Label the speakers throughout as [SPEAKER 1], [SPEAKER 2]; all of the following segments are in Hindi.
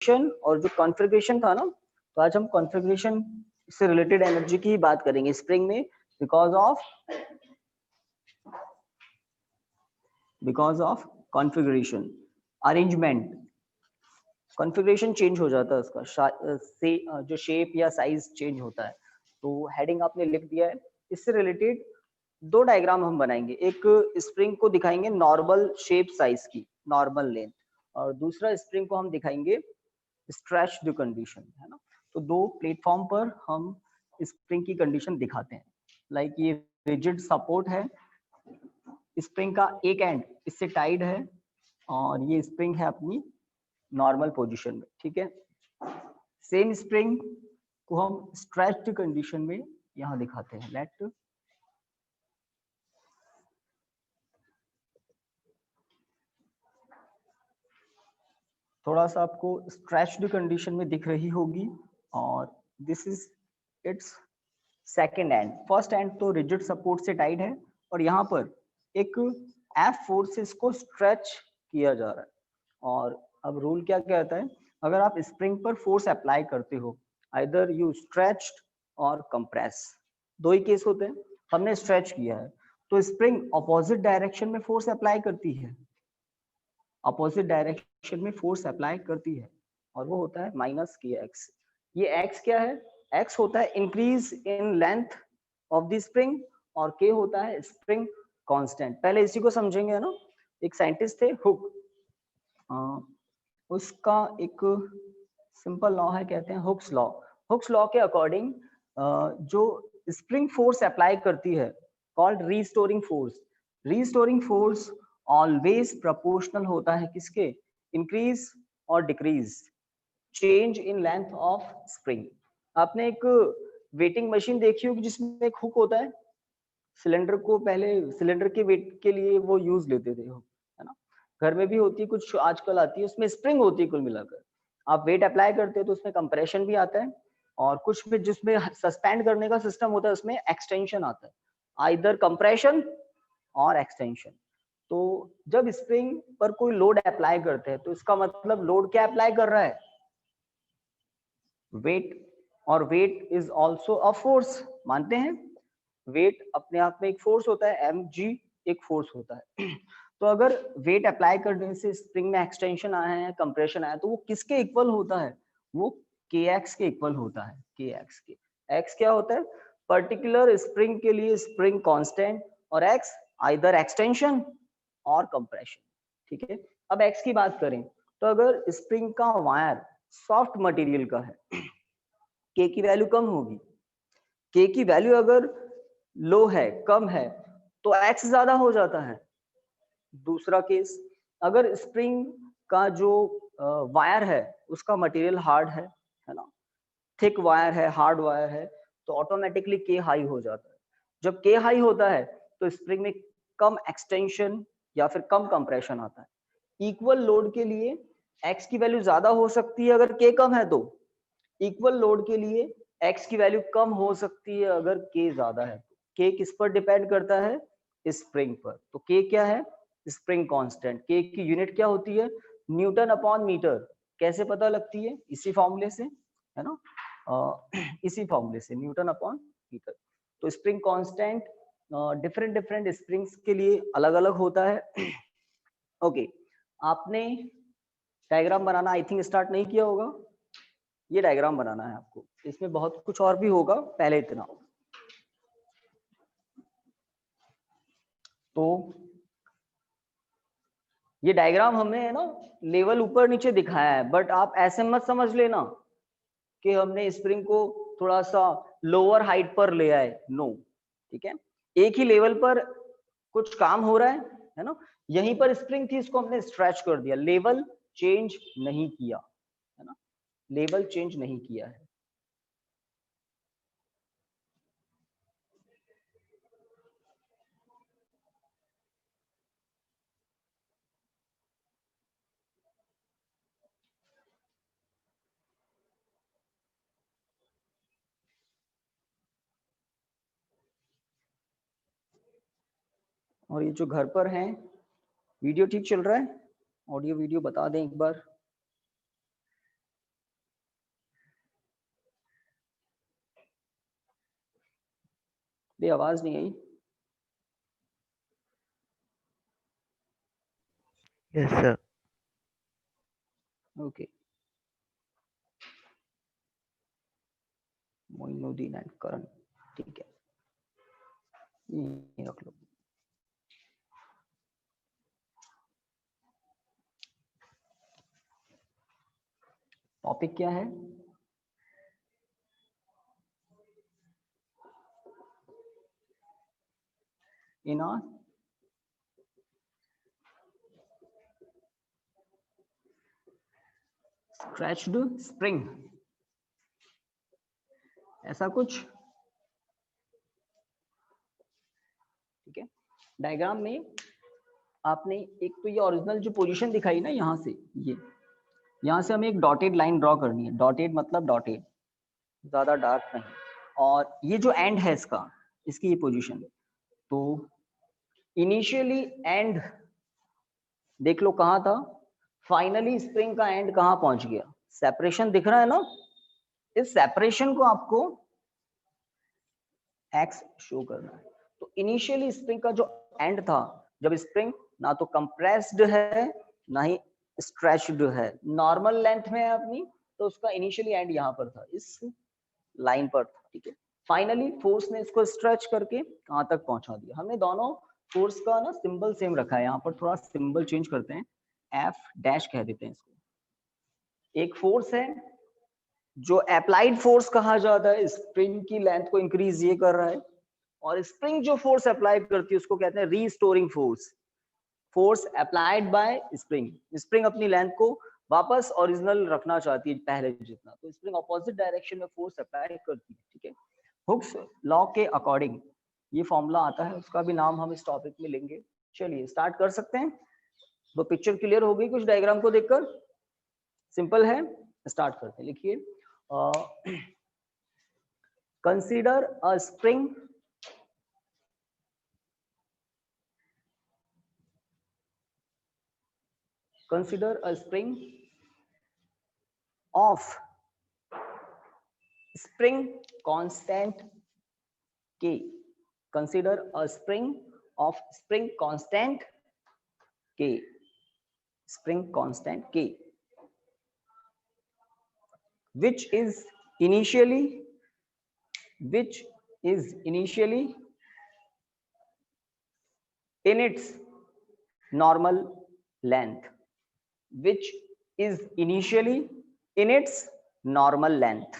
[SPEAKER 1] और जो कॉन्फ़िगरेशन था ना, तो आज हम कॉन्फ़िगरेशन से रिलेटेड एनर्जी की ही बात करेंगे स्प्रिंग में, because of configuration, arrangement, configuration change हो जाता है उसका, जो शेप या साइज चेंज होता है। तो हेडिंग आपने लिख दिया है। इससे रिलेटेड दो डायग्राम हम बनाएंगे, एक स्प्रिंग को दिखाएंगे नॉर्मल शेप साइज की, नॉर्मल लेंथ, और दूसरा स्प्रिंग को हम दिखाएंगे स्ट्रेच्ड कंडीशन, है ना। तो दो प्लेटफॉर्म पर हम स्प्रिंग की कंडीशन दिखाते हैं। लाइक ये रिजिड सपोर्ट है, स्प्रिंग का एक एंड इससे टाइड है और ये स्प्रिंग है अपनी नॉर्मल पोजीशन में, ठीक है। सेम स्प्रिंग को हम स्ट्रेच्ड कंडीशन में यहां दिखाते हैं। लेट थोड़ा सा आपको स्ट्रेच्ड कंडीशन में दिख रही होगी, और this is it's second and. First and तो रिजिड सपोर्ट से टाइट है और यहाँ पर एक एफ फोर्स से इसको स्ट्रेच किया जा रहा है। और अब रूल क्या कहता है, अगर आप स्प्रिंग पर फोर्स अप्लाई करते हो, आइदर यू स्ट्रेच्ड और कंप्रेस, दो ही केस होते हैं। हमने स्ट्रेच किया है तो स्प्रिंग अपोजिट डायरेक्शन में फोर्स अप्लाई करती है, अपोजिट डायरेक्शन में फोर्स अप्लाई करती है, और वो होता है माइनस के एक्स। ये एक्स क्या है, एक्स होता है increase in length of the spring, और के होता है स्प्रिंग कांस्टेंट। पहले इसी को समझेंगे ना। एक साइंटिस्ट थे हुक, उसका एक सिंपल लॉ है, कहते हैं हुक्स लॉ। हुक्स लॉ के अकॉर्डिंग जो स्प्रिंग फोर्स अप्लाई करती है, called restoring force, restoring force always proportional होता है किसके, इंक्रीज और decrease, change in length of spring. आपने एक वेटिंग मशीन देखी होगी जिसमें एक हुक होता है, सिलेंडर को पहले सिलेंडर के वेट के लिए वो यूज लेते थे, है ना। घर में भी होती है, कुछ आजकल आती है, उसमें स्प्रिंग होती है। कुल मिलाकर आप वेट अप्लाई करते हो तो उसमें कंप्रेशन भी आता है, और कुछ में जिसमें सस्पेंड करने का सिस्टम होता है उसमें एक्सटेंशन आता है, आइदर कंप्रेशन और एक्सटेंशन। तो जब स्प्रिंग पर कोई लोड अप्लाई करते हैं तो इसका मतलब लोड क्या अप्लाई कर रहा है, वेट, और weight is also a force, मानते हैं। वेट अपने आप में एक फोर्स होता है, mg एक फोर्स होता है। तो अगर वेट अप्लाई करने से स्प्रिंग में एक्सटेंशन आया है, कंप्रेशन आया, तो वो किसके इक्वल होता है, वो kx के इक्वल होता है, kx के। x क्या होता है, पर्टिकुलर स्प्रिंग के लिए स्प्रिंग कांस्टेंट, और x आइदर एक्सटेंशन और कंप्रेशन, ठीक है। अब x की बात करें तो अगर स्प्रिंग का वायर सॉफ्ट मटेरियल का है, k की वैल्यू कम होगी। k की वैल्यू अगर लो है, कम है, तो x ज्यादा हो जाता है। दूसरा केस, अगर स्प्रिंग का जो वायर है उसका मटेरियल हार्ड है ना, थिक वायर है, हार्ड वायर है, तो ऑटोमेटिकली के हाई हो जाता है। जब के हाई होता है तो स्प्रिंग में कम एक्सटेंशन या फिर कम कंप्रेशन आता है। इक्वल लोड के लिए x की वैल्यू ज्यादा हो सकती है अगर के कम है, तो इक्वल लोड के लिए x की वैल्यू कम हो सकती है अगर k ज्यादा है। k किस पर डिपेंड करता है, स्प्रिंग पर। तो k क्या है, स्प्रिंग कांस्टेंट। k की यूनिट क्या होती है, न्यूटन अपॉन मीटर। कैसे पता लगती है, इसी फॉर्मूले से, है ना, इसी फॉर्मूले से, न्यूटन अपॉन मीटर। तो spring constant different different springs के लिए अलग अलग होता है। ओके, आपने diagram banana I think start नहीं किया होगा। ये डायग्राम बनाना है आपको, इसमें बहुत कुछ और भी होगा, पहले इतना। तो ये डायग्राम हमने, है ना, लेवल ऊपर नीचे दिखाया है, बट आप ऐसे मत समझ लेना कि हमने स्प्रिंग को थोड़ा सा लोअर हाइट पर ले आए, नो, ठीक है। एक ही लेवल पर कुछ काम हो रहा है ना। यहीं पर स्प्रिंग थी, इसको हमने स्ट्रेच कर दिया, लेवल चेंज नहीं किया, है ना, लेवल चेंज नहीं किया है। और ये जो घर पर हैं, वीडियो ठीक चल रहा है, ऑडियो वीडियो बता दें एक बार। ये आवाज नहीं आई।
[SPEAKER 2] Yes sir.
[SPEAKER 1] Okay, Moinuddin and Karan, ठीक है, ये रख लो। टॉपिक क्या है? इन अ स्ट्रेच्ड स्प्रिंग, ऐसा कुछ, ठीक है। डायग्राम में आपने एक तो ये ओरिजिनल जो पोजीशन दिखाई ना, यहाँ से ये, यहाँ से हमें एक डॉटेड लाइन ड्रॉ करनी है। डॉटेड मतलब डॉटेड, ज्यादा डार्क नहीं। और ये जो एंड है इसका, इसकी ये पोजीशन, तो इनिशियली एंड देख लो कहाँ था, फाइनली स्प्रिंग का एंड कहाँ पहुंच गया। सेपरेशन दिख रहा है ना, इस सेपरेशन को आपको एक्स शो करना है। तो इनिशियली स्प्रिंग का जो एंड था, जब स्प्रिंग ना तो कंप्रेस्ड है ना ही स्ट्रेच्ड है, नॉर्मल लेंथ में है अपनी, तो उसका इनिशियली एंड यहाँ पर था, इस लाइन पर था, ठीक है। फाइनली फोर्स ने इसको स्ट्रेच करके कहाँ तक पहुंचा दिया। हमने दोनों फोर्स का ना सिंबल सेम रखा है, यहाँ पर थोड़ा सिंबल चेंज करते हैं, एफ डैश कह देते हैं इसको। एक फोर्स है जो अप्लाइड फोर्स कहा जाता है, स्प्रिंग की लेंथ को इंक्रीज ये कर रहा है, और स्प्रिंग जो फोर्स अप्लाई करती है उसको कहते हैं restoring force. Force applied by spring, spring अपनी लेंथ को वापस ओरिजिनल रखना चाहती है पहले जितना, तो स्प्रिंग ऑपोजिट डायरेक्शन में फोर्स अप्लाई करती है, ठीक है। हुक्स लॉ के अकॉर्डिंग ये फॉर्मूला आता है, उसका भी नाम हम इस टॉपिक में लेंगे। चलिए स्टार्ट कर सकते हैं। तो पिक्चर क्लियर हो गई कुछ डायग्राम को देखकर? सिंपल है, स्टार्ट करते हैं। लिखिए, consider a spring of spring constant K. Consider a spring of spring constant K. Spring constant K, which is initially in its normal length, which is initially in its normal length,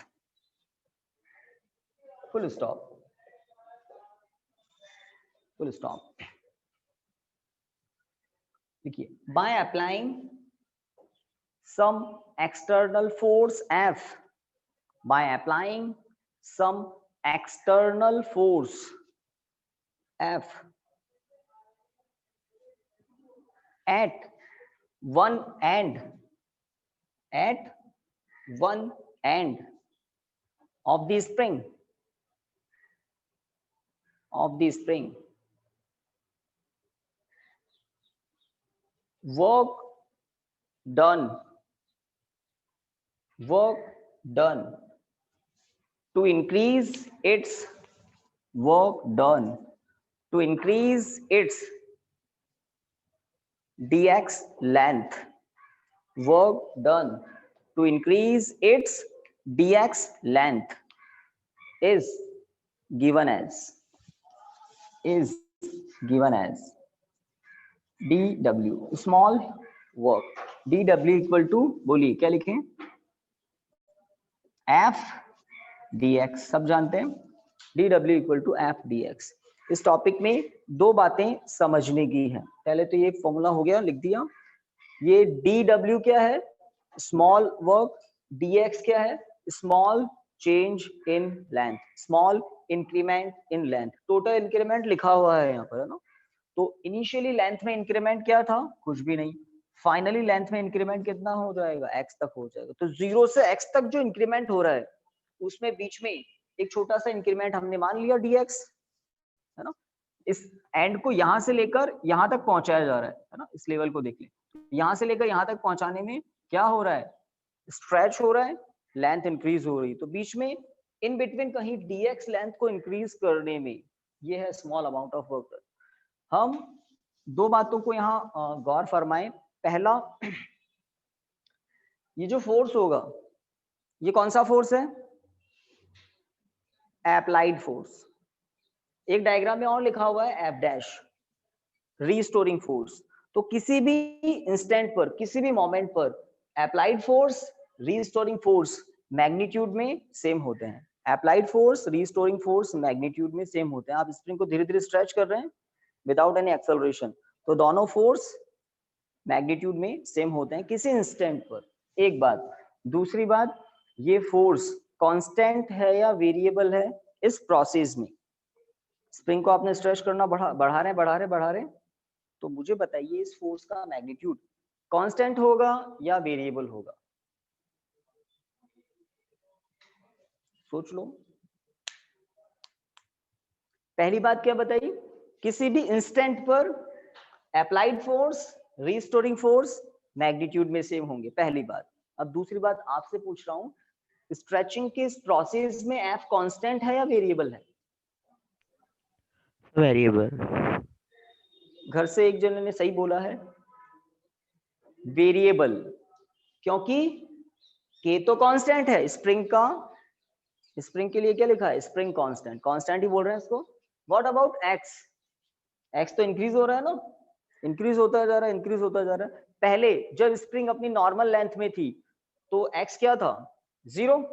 [SPEAKER 1] full stop, full stop. देखिए, by applying some external force F, by applying some external force F at one end of the spring, work done to increase its dx length, work done to increase its dx length is given as dw, small work। dw equal to, बोलिए क्या लिखें, f dx, सब जानते हैं dw equal to f dx। इस टॉपिक में दो बातें समझने की है। पहले तो ये फॉर्मूला हो गया, लिख दिया। ये dw क्या है, स्मॉल वर्क, dx क्या है, small change in length, small increment in length. Total increment लिखा हुआ है यहाँ पर, है ना। तो इनिशियली लेंथ में इंक्रीमेंट क्या था, कुछ भी नहीं। फाइनली लेंथ में इंक्रीमेंट कितना हो जाएगा, x तक हो जाएगा। तो 0 से x तक जो इंक्रीमेंट हो रहा है, उसमें बीच में एक छोटा सा इंक्रीमेंट हमने मान लिया dx, है ना। इस एंड को यहां से लेकर यहां तक पहुंचाया जा रहा है ना। इस लेवल को देख लें, यहां से लेकर यहां तक पहुंचाने में क्या हो रहा है, स्ट्रेच हो रहा है, लेंथ इंक्रीज हो रही है। तो बीच में इन बिटवीन कहीं dx लेंथ को इंक्रीज करने में ये है small amount of work done. हम दो बातों को यहाँ गौर फरमाएं। पहला, ये जो फोर्स होगा ये कौन सा फोर्स है? Applied force. एक डायग्राम में और लिखा हुआ है एफ डैश, रीस्टोरिंग फोर्स। तो किसी भी इंस्टेंट पर, किसी भी मोमेंट पर applied force, restoring force magnitude में सेम होते हैं। Applied force, restoring force magnitude में सेम होते हैं। आप स्प्रिंग को धीरे धीरे स्ट्रेच कर रहे हैं विदाउट एनी एक्सेलरेशन, तो दोनों फोर्स मैग्नीट्यूड में सेम होते हैं किसी इंस्टेंट पर। एक बात। दूसरी बात, ये फोर्स कांस्टेंट है या वेरिएबल है इस प्रोसेस में? स्प्रिंग को आपने स्ट्रेच करना बढ़ा रहे हैं, तो मुझे बताइए इस फोर्स का मैग्नीट्यूड कांस्टेंट होगा या वेरिएबल होगा? सोच लो। पहली बात क्या बताइए? किसी भी इंस्टेंट पर applied force, restoring force magnitude में सेम होंगे, पहली बात। अब दूसरी बात आपसे पूछ रहा हूं, स्ट्रेचिंग के इस प्रोसेस में एफ कांस्टेंट है या वेरिएबल है?
[SPEAKER 2] वेरिएबल।
[SPEAKER 1] घर से एक जन ने सही बोला है, वेरिएबल, क्योंकि के तो कांस्टेंट है स्प्रिंग का। स्प्रिंग के लिए क्या लिखा है? स्प्रिंग कांस्टेंट, कांस्टेंट ही बोल रहे हैं इसको। What about x? एक्स तो इंक्रीज हो रहा है ना, इंक्रीज होता जा रहा है, इंक्रीज होता जा रहा है। पहले जब स्प्रिंग अपनी नॉर्मल लेंथ में थी तो एक्स क्या था? 0।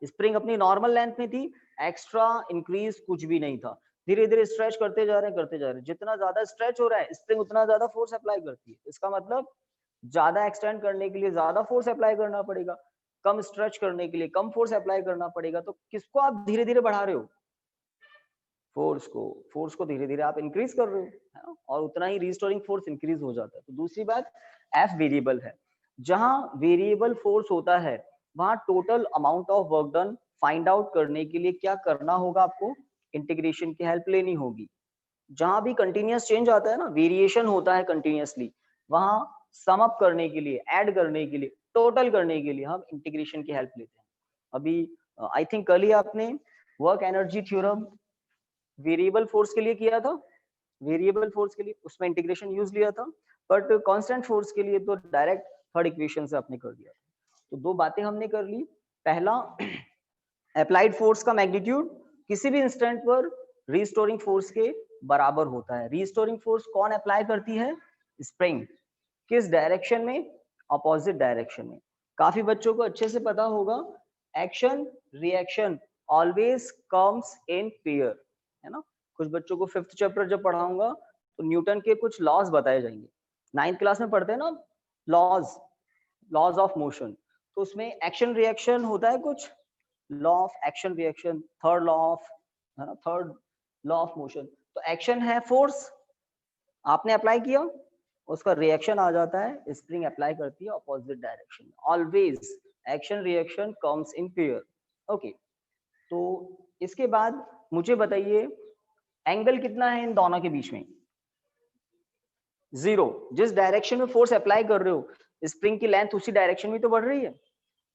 [SPEAKER 1] स्प्रिंग अपनी नॉर्मल लेंथ में थी, एक्स्ट्रा इंक्रीज कुछ भी नहीं था। धीरे धीरे स्ट्रेच करते जा रहे हैं। जितना ज्यादा स्ट्रेच हो रहा है स्प्रिंग उतना ज्यादा फोर्स अप्लाई करती है। इसका मतलब ज्यादा एक्सटेंड करने के लिए ज्यादा फोर्स अप्लाई करना पड़ेगा, कम स्ट्रेच करने के लिए कम फोर्स अप्लाई करना पड़ेगा। तो किसको आप धीरे धीरे बढ़ा रहे हो? फोर्स को धीरे धीरे आप इंक्रीज कर रहे हो, है ना? और उतना ही रिस्टोरिंग फोर्स इंक्रीज हो जाता है। तो दूसरी बात, एफ वेरिएबल है। जहां वेरिएबल फोर्स होता है वहां total amount of work done find out करने के लिए क्या करना होगा? आपको इंटीग्रेशन की हेल्प लेनी होगी। जहां भी कंटिन्यूअस चेंज आता है ना, वेरिएशन होता है कंटिन्यूअसली, वहां सम अप करने के लिए, ऐड करने के लिए, टोटल करने के लिए हम इंटीग्रेशन की हेल्प लेते हैं। अभी आई थिंक कल ही आपने work energy theorem variable force के लिए किया था। वेरिएबल फोर्स के लिए उसमें इंटीग्रेशन यूज लिया था, बट कांस्टेंट फोर्स के लिए तो डायरेक्ट थर्ड इक्वेशन से आपने कर दिया। तो दो बातें हमने कर ली। पहला, अप्लाइड फोर्स का मैग्नीट्यूड किसी भी इंस्टेंट पर रीस्टोरिंग फोर्स के बराबर होता है। रीस्टोरिंग फोर्स कौन अप्लाई करती है? स्प्रिंग। किस डायरेक्शन में? अपोजिट डायरेक्शन में। काफी बच्चों को अच्छे से पता होगा, action reaction always comes in pair, है ना? कुछ बच्चों को 5th चैप्टर जब पढ़ाऊंगा तो न्यूटन के कुछ लॉज बताए जाएंगे। 9th क्लास में पढ़ते हैं ना लॉज ऑफ मोशन, तो उसमें एक्शन रिएक्शन होता है कुछ, law of action reaction, third law of, है ना, थर्ड लॉ ऑफ मोशन। तो एक्शन है फोर्स, आपने अप्लाई किया, उसका रिएक्शन आ जाता है, स्प्रिंग अप्लाई करती है अपोजिट डायरेक्शन में। Always action reaction comes in pair. Okay, तो इसके बाद मुझे बताइए एंगल कितना है इन दोनों के बीच में? 0। जिस डायरेक्शन में फोर्स अप्लाई कर रहे हो स्प्रिंग की लेंथ उसी डायरेक्शन में तो बढ़ रही है,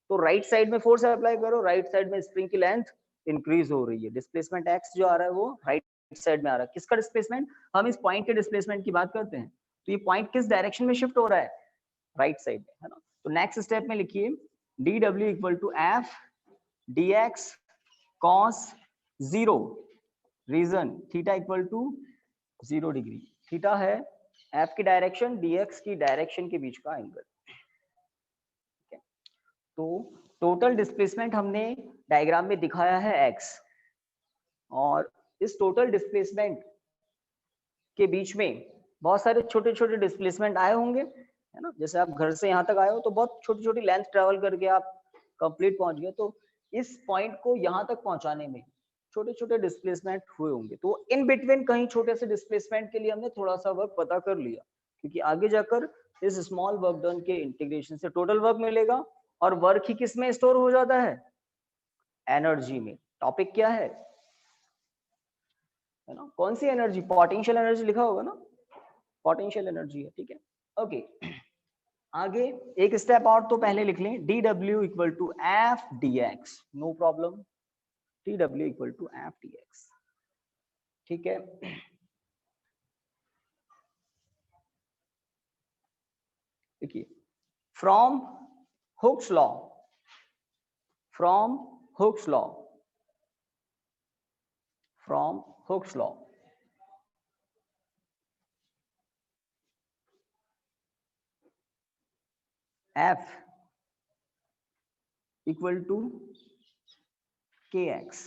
[SPEAKER 1] तो राइट साइड में फोर्स अप्लाई करो, राइट साइड में स्प्रिंग की लेंथ इंक्रीज हो रही है। डिस्प्लेसमेंट एक्स जो आ रहा है वो राइट साइड में आ रहा है। किसका डिस्प्लेसमेंट? हम इस पॉइंट के डिस्प्लेसमेंट की बात करते हैं, तो ये पॉइंट किस डायरेक्शन में शिफ्ट हो रहा है? राइट साइड में, है ना? तो नेक्स्ट स्टेप में लिखिए D W equal to F D X cos 0 reason theta equal to 0 degree. Theta है एफ की डायरेक्शन, डीएक्स की डायरेक्शन के बीच का एंगल। तो टोटल डिस्प्लेसमेंट हमने डायग्राम में दिखाया है x, और इस टोटल डिस्प्लेसमेंट के बीच में बहुत सारे छोटे छोटे डिस्प्लेसमेंट आए होंगे, है ना? जैसे आप घर से यहाँ तक आए हो तो बहुत छोटी छोटी लेंथ ट्रेवल करके आप कंप्लीट पहुंच गए, तो इस पॉइंट को यहाँ तक पहुंचाने में छोटे छोटे डिस्प्लेसमेंट हुए होंगे। तो इन बिटवीन कहीं छोटे से डिस्प्लेसमेंट के लिए हमने थोड़ा सा वर्क पता कर लिया, क्योंकि आगे जाकर इस स्मॉल वर्क डन के इंटीग्रेशन से टोटल वर्क मिलेगा, और वर्क ही किस में स्टोर हो जाता है? एनर्जी में। टॉपिक क्या है ना? कौन सी एनर्जी? पोटेंशियल एनर्जी लिखा होगा ना, पोटेंशियल एनर्जी है, ठीक है। ओके, आगे एक स्टेप और तो पहले लिख लें, D W equal to F D X, no problem, D W equal to F D X. ठीक है, देखिए from Hooke's law, from Hooke's law, from Hooke's law, F equal to kx,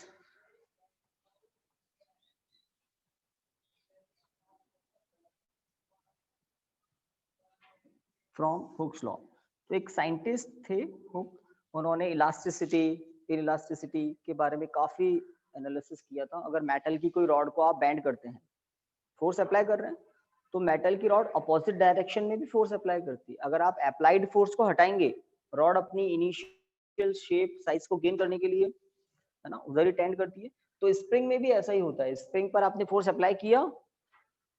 [SPEAKER 1] from Hooke's law. तो एक साइंटिस्ट थे हुक, उन्होंने इलास्टिसिटी, इलास्टिसिटी के बारे में काफी एनालिसिस किया था। अगर मेटल की कोई रॉड को आप बेंड करते हैं, फोर्स अप्लाई कर रहे हैं, तो मेटल की रॉड अपोजिट डायरेक्शन में भी फोर्स अप्लाई करती है। अगर आप अप्लाइड फोर्स को हटाएंगे, रॉड अपनी इनिशियल शेप साइज को गेन करने के लिए, है ना, उधर ही टेंड करती है। तो स्प्रिंग में भी ऐसा ही होता है। स्प्रिंग पर आपने फोर्स अप्लाई किया,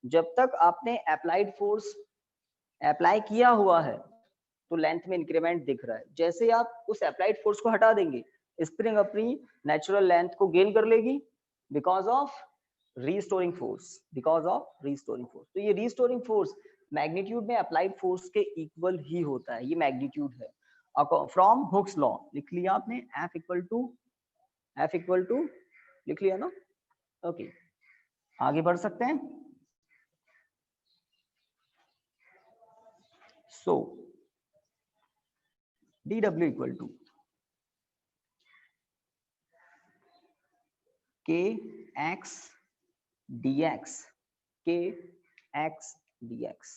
[SPEAKER 1] जब तक आपने अप्लाइड फोर्स अप्लाई किया हुआ है तो लेंथ में इंक्रीमेंट दिख रहा है। जैसे आप उस अप्लाइड फोर्स को हटा देंगे, स्प्रिंग अपनी नेचुरल लेंथ को गेन कर लेगी because of restoring force, because of restoring force. तो ये रीस्टोरिंग फोर्स मैग्नीट्यूड में अप्लाइड फोर्स के इक्वल ही होता है, ये मैग्नीट्यूड है। फ्रॉम हुक्स लॉ लिख लिया आपने, F इक्वल टू लिख लिया ना। ओके, आगे बढ़ सकते हैं। So dw equal to kx dx, kx dx।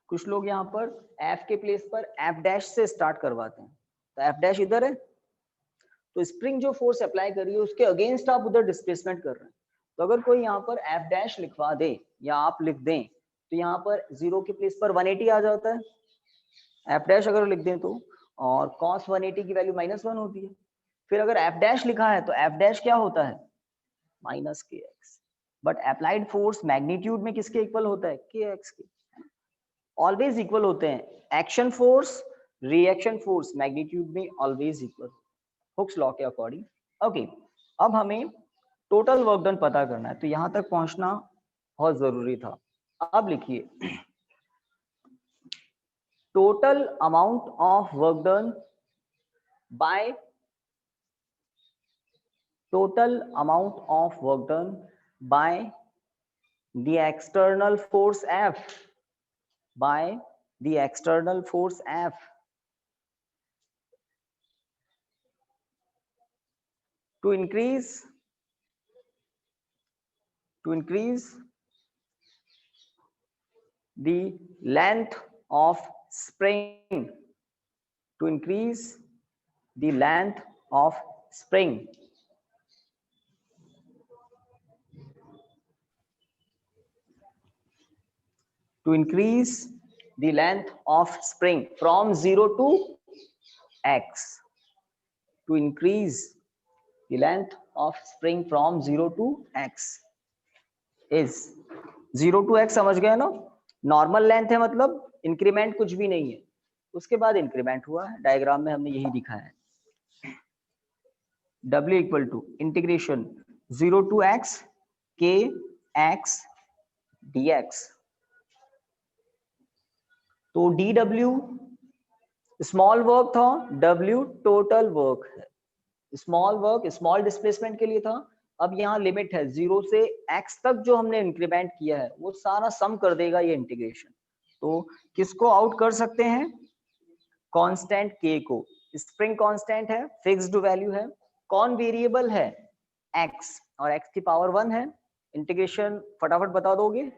[SPEAKER 1] कुछ लोग यहाँ पर f के प्लेस पर f डैश से स्टार्ट करवाते हैं, तो f डैश इधर है, तो स्प्रिंग जो फोर्स अप्लाई कर रही है उसके अगेंस्ट आप उधर डिस्प्लेसमेंट कर रहे हैं। तो अगर कोई यहाँ पर f डैश लिखवा दे या आप लिख दें, तो यहाँ पर 0 के प्लेस पर 180 आ जाता है, f डैश अगर लिख दें तो, और cos 180 की वैल्यू -1 होती है। फिर अगर f डैश लिखा है तो f डैश क्या होता है, -kx। But applied force magnitude में किसके इक्वल होता है, kx के। ऑलवेज इक्वल होते हैं। Action force, reaction force magnitude में ऑलवेज इक्वल, हुक्स लॉ के अकॉर्डिंग। ओके, अब हमें टोटल वर्क डन पता करना है, तो यहां तक पहुंचना बहुत जरूरी था। अब लिखिए total amount of work done by, total amount of work done by the external force F, by the external force F to increase the length of spring, to increase the length of spring, to increase the length of spring from 0 to x, to increase the length of spring from 0 to x is 0 to x, समझ गए ना। नॉर्मल लेंथ है मतलब इंक्रीमेंट कुछ भी नहीं है, उसके बाद इंक्रीमेंट हुआ है, डायग्राम में हमने यही दिखाया है। w equal to integration 0 to x k x dx। तो dw स्मॉल वर्क था, w टोटल वर्क है। स्मॉल वर्क स्मॉल डिस्प्लेसमेंट के लिए था, अब यहाँ लिमिट है 0 से x तक जो हमने इंक्रीमेंट किया है वो सारा सम कर देगा ये इंटीग्रेशन। तो किसको आउट कर सकते हैं, कांस्टेंट k को। स्प्रिंग कांस्टेंट है, फिक्स्ड वैल्यू है, कौन वेरिएबल है, x, और x की पावर 1 है। इंटीग्रेशन फटाफट बता दोगे,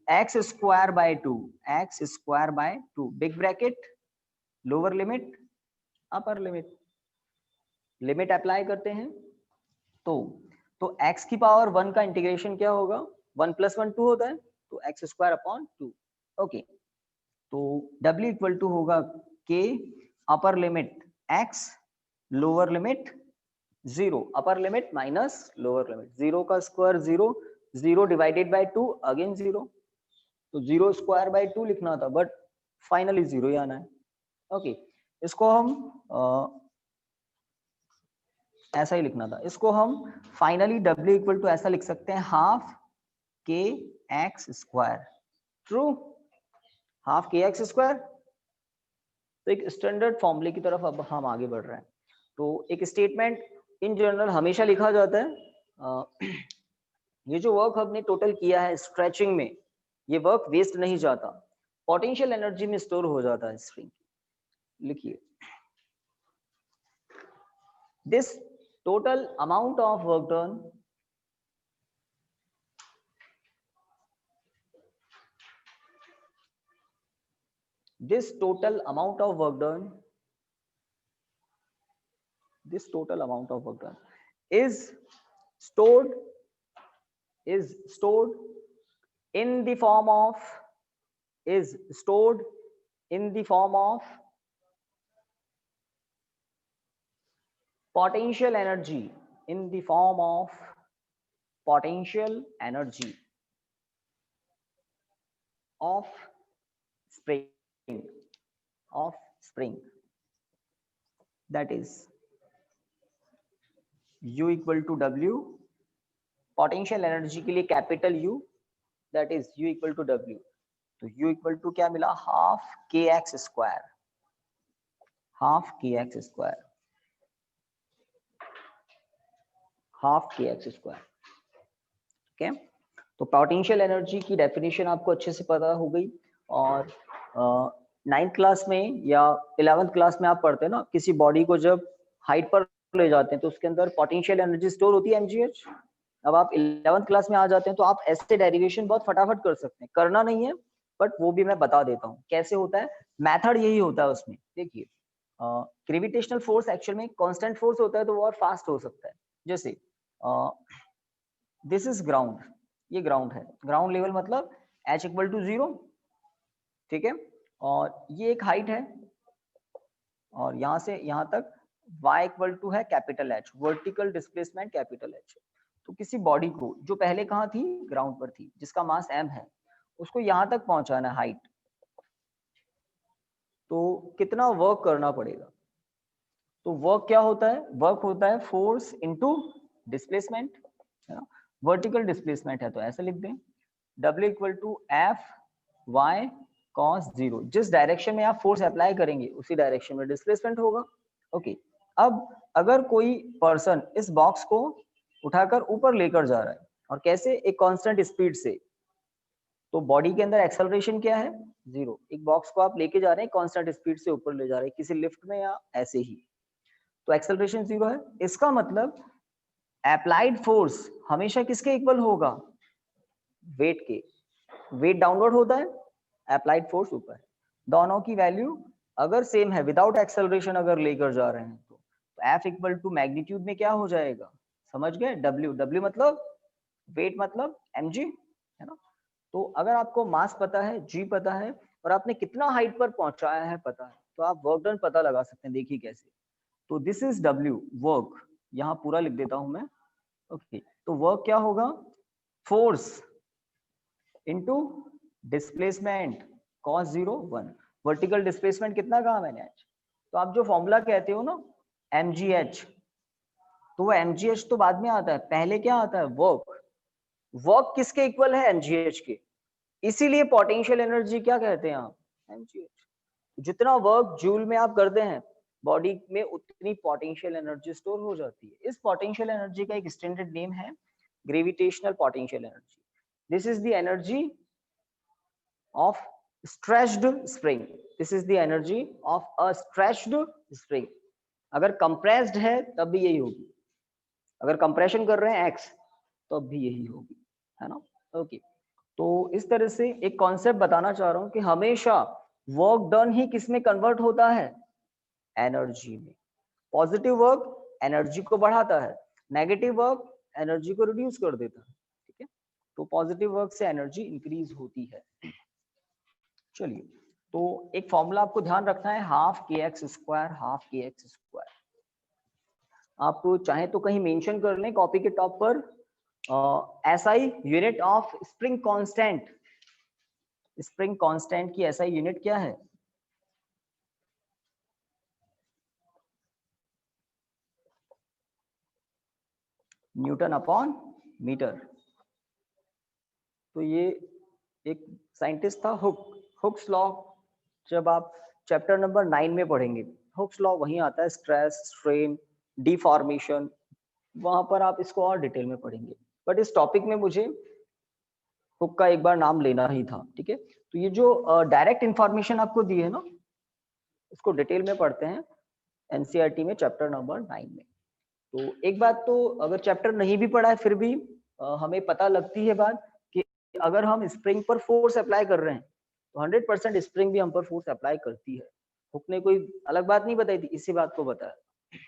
[SPEAKER 1] x square by 2, x square by 2, big bracket, lower limit upper limit, limit apply करते हैं। तो x की पावर 1 का इंटीग्रेशन क्या होगा, 1 + 1 2 होता है, तो x स्क्वायर अपॉन 2। ओके, तो w इक्वल टू होगा k upper limit x, lower limit 0, upper limit minus lower limit, 0 का स्क्वायर 0, 0 डिवाइडेड बाय 2 अगेन 0, तो 0 स्क्वायर बाय 2 लिखना था बट फाइनली 0 ही आना है। ओके, इसको हम ऐसा ही लिखना था इसको। हम फाइनली W इक्वल टू ऐसा लिख सकते हैं, half K X square. True, half K X square. तो एक स्टैंडर्ड फॉर्मूले की तरफ अब हम आगे बढ़ रहे हैं। तो एक स्टेटमेंट इन जनरल हमेशा लिखा जाता है, ये जो वर्क हमने टोटल किया है स्ट्रेचिंग में, ये वर्क वेस्ट नहीं जाता, पोटेंशियल एनर्जी में स्टोर हो जाता है स्ट्रिंग। लिखिए, this total amount of work done this total amount of work done is stored in the form of potential energy, of spring, that is U equal to W, potential energy के लिए capital U, that is U equal to W। तो U इक्वल टू क्या मिला, half K X square, half K X square. Okay, तो पोटेंशियल एनर्जी की डेफिनेशन आपको अच्छे से पता हो गई। और 9th क्लास में या 11th क्लास में आप पढ़ते हैं ना, किसी बॉडी को जब हाइट पर ले जाते हैं तो उसके अंदर पोटेंशियल एनर्जी स्टोर होती है, mgh। अब आप 11th क्लास में आ जाते हैं तो आप ऐसे डेरिवेशन बहुत फटाफट कर सकते हैं, करना नहीं है बट वो भी मैं बता देता हूँ कैसे होता है। मेथड यही होता है उसमें। देखिए, ग्रेविटेशनल फोर्स एक्चुअल में कांस्टेंट फोर्स होता है तो वो और फास्ट हो सकता है। जैसे दिस इज ग्राउंड, ये ग्राउंड है, ग्राउंड लेवल मतलब h इक्वल टू 0, ठीक है। और ये एक हाइट है और यहाँ से यहाँ तक y इक्वल टू है capital H, vertical displacement capital H। तो किसी बॉडी को जो पहले कहाँ थी, ग्राउंड पर थी, जिसका मास m है, उसको यहाँ तक पहुंचाना हाइट, तो कितना वर्क करना पड़ेगा। तो वर्क क्या होता है, वर्क होता है फोर्स इनटू डिस्प्लेसमेंट, है ना। वर्टिकल डिस्प्लेसमेंट है तो ऐसे लिख दें, W equal to F Y cos 0। जिस डायरेक्शन में आप फोर्स अप्लाई करेंगे उसी डायरेक्शन में डिस्प्लेसमेंट होगा। ओके, अब अगर कोई पर्सन इस बॉक्स को उठाकर ऊपर लेकर जा रहा है और कैसे, एक कांस्टेंट स्पीड से, तो बॉडी के अंदर एक्सेलरेशन क्या है, 0। एक बॉक्स को आप लेके जा रहे हैं कांस्टेंट स्पीड से ऊपर ले जा रहे हैं किसी लिफ्ट में या ऐसे ही, तो एक्सेलरेशन 0 है। इसका मतलब अप्लाइड फोर्स हमेशा किसके इक्वल होगा, वेट के। वेट डाउनवर्ड होता है, अप्लाइड फोर्स ऊपर है। दोनों की वैल्यू अगर सेम है, विदाउट एक्सेलरेशन अगर लेकर जा रहे हैं तो F इक्वल टू मैग्नीट्यूड में क्या हो जाएगा, समझ गए, W मतलब वेट मतलब mg, है ना। तो अगर आपको मास पता है, g पता है और आपने कितना हाइट पर पहुंचाया है पता है, तो आप वर्क डन पता लगा सकते हैं। देखिए कैसे, तो दिस इज W वर्क, यहाँ पूरा लिख देता हूं मैं। ओके, तो वर्क क्या होगा, force into displacement cos 0 1। Vertical displacement कितना कहा मैंने आज, तो आप जो फॉर्मूला कहते हो ना mgh, तो वो mgh तो बाद में आता है, पहले क्या आता है, वर्क। वर्क किसके इक्वल है, mgh के, इसीलिए पोटेंशियल एनर्जी क्या कहते हैं आप, mgh। जितना वर्क जूल में आप करते हैं बॉडी में, उतनी पोटेंशियल एनर्जी स्टोर हो जाती है। इस पोटेंशियल एनर्जी का एक स्टैंडर्ड नेम है gravitational potential energy. This is the energy of stretched spring, this is the energy of a stretched spring। अगर compressed है तब भी यही होगी, अगर compression कर रहे हैं x तब भी यही होगी, है ना। ओके, तो इस तरह से एक कॉन्सेप्ट बताना चाह रहा हूं कि हमेशा वर्क डन ही किस में कन्वर्ट होता है, एनर्जी में। पॉजिटिव वर्क एनर्जी को बढ़ाता है, नेगेटिव वर्क एनर्जी को रिड्यूस कर देता है, ठीक है। तो पॉजिटिव वर्क से एनर्जी इंक्रीज होती है। चलिए, तो एक फॉर्मूला आपको ध्यान रखना है, half K X square, half K X square. आप चाहे तो कहीं मेंशन कर लें कॉपी के टॉप पर, SI unit of spring constant, spring constant की एसआई यूनिट क्या है, न्यूटन अपॉन मीटर। तो ये एक साइंटिस्ट था हुक्स लॉ। जब आप चैप्टर नंबर 9 में पढ़ेंगे हुक्स लॉ वहीं आता है, स्ट्रेस, स्ट्रेन, डिफॉर्मेशन, वहां पर आप इसको और डिटेल में पढ़ेंगे। बट इस टॉपिक में मुझे हुक का एक बार नाम लेना ही था, ठीक है। तो ये जो डायरेक्ट इंफॉर्मेशन आपको दी है ना, इसको डिटेल में पढ़ते हैं एनसीईआरटी में चैप्टर नंबर 9 में। तो एक बात तो अगर चैप्टर नहीं भी पढ़ा है फिर भी हमें पता लगती है बात कि अगर हम स्प्रिंग पर फोर्स अप्लाई कर रहे हैं तो 100% स्प्रिंग भी हम पर फोर्स अप्लाई करती है। हुक ने कोई अलग बात नहीं बताई थी, इसी बात को बताया।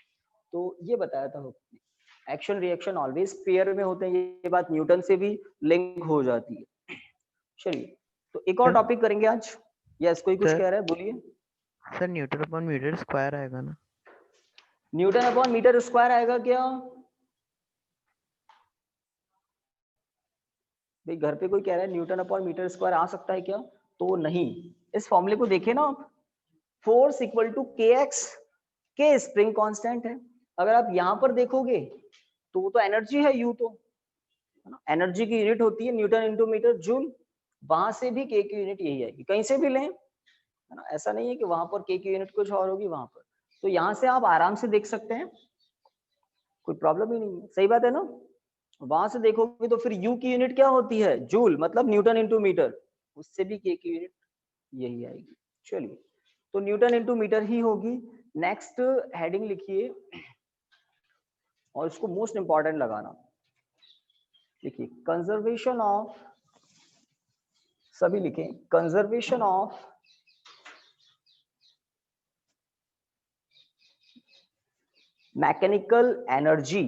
[SPEAKER 1] तो ये बताया था हुक ने, एक्शन रिएक्शन ऑलवेज पेयर में होते हैं, ये बात न्यूटन से भी लिंक हो जाती है। चलिए तो एक और
[SPEAKER 2] सर
[SPEAKER 1] टॉपिक करेंगे आज। यस, कोई कुछ
[SPEAKER 2] सर
[SPEAKER 1] कह रहा है, बोलिए।
[SPEAKER 2] Sir newton upon metre square आएगा ना?
[SPEAKER 1] न्यूटन अपॉन मीटर स्क्वायर आएगा क्या? भाई घर पे कोई कह रहा है न्यूटन अपॉन मीटर स्क्वायर आ सकता है क्या? तो नहीं, इस फॉर्मूले को देखें ना आप, फोर्स इक्वल टू के एक्स, के स्प्रिंग कांस्टेंट है। अगर आप यहाँ पर देखोगे तो वो तो एनर्जी है, यू तो है ना, एनर्जी की यूनिट होती है न्यूटन इंटू मीटर जूल, वहां से भी के की यूनिट यही आएगी, कहीं से भी लें, है ना। ऐसा नहीं है कि वहां पर के की यूनिट कुछ और होगी वहां पर। तो यहाँ से आप आराम से देख सकते हैं, कोई प्रॉब्लम ही नहीं है, सही बात है ना। वहां से देखोगे तो फिर यू की यूनिट क्या होती है, जूल, मतलब न्यूटन इंटू मीटर, उससे भी के की यूनिट यही आएगी। चलिए तो न्यूटन इंटू मीटर ही होगी। नेक्स्ट हेडिंग लिखिए और इसको मोस्ट इंपॉर्टेंट लगाना, देखिए कंजर्वेशन ऑफ, सभी लिखें, conservation of mechanical energy